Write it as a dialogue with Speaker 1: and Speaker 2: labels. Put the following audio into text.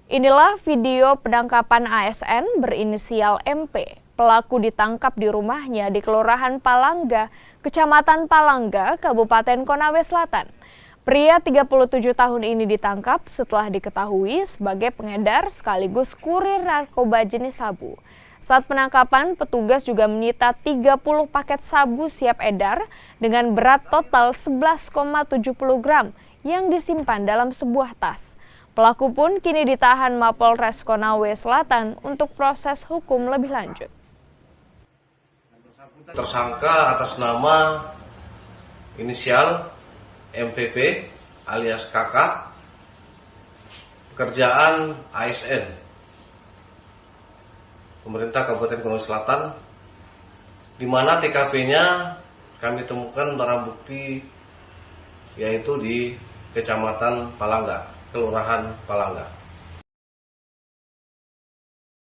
Speaker 1: Inilah video penangkapan ASN berinisial MP. Pelaku ditangkap di rumahnya di Kelurahan Palangga, Kecamatan Palangga, Kabupaten Konawe Selatan. Pria 37 tahun ini ditangkap setelah diketahui sebagai pengedar sekaligus kurir narkoba jenis sabu. Saat penangkapan, petugas juga menyita 30 paket sabu siap edar dengan berat total 11,70 gram yang disimpan dalam sebuah tas. Pelaku pun kini ditahan Mapolres Konawe Selatan untuk proses hukum lebih lanjut.
Speaker 2: Tersangka atas nama inisial MPP alias Kakak, pekerjaan ASN, pemerintah Kabupaten Konawe Selatan, di mana TKP-nya kami temukan barang bukti yaitu di Kecamatan Palangga, Kelurahan Palangga.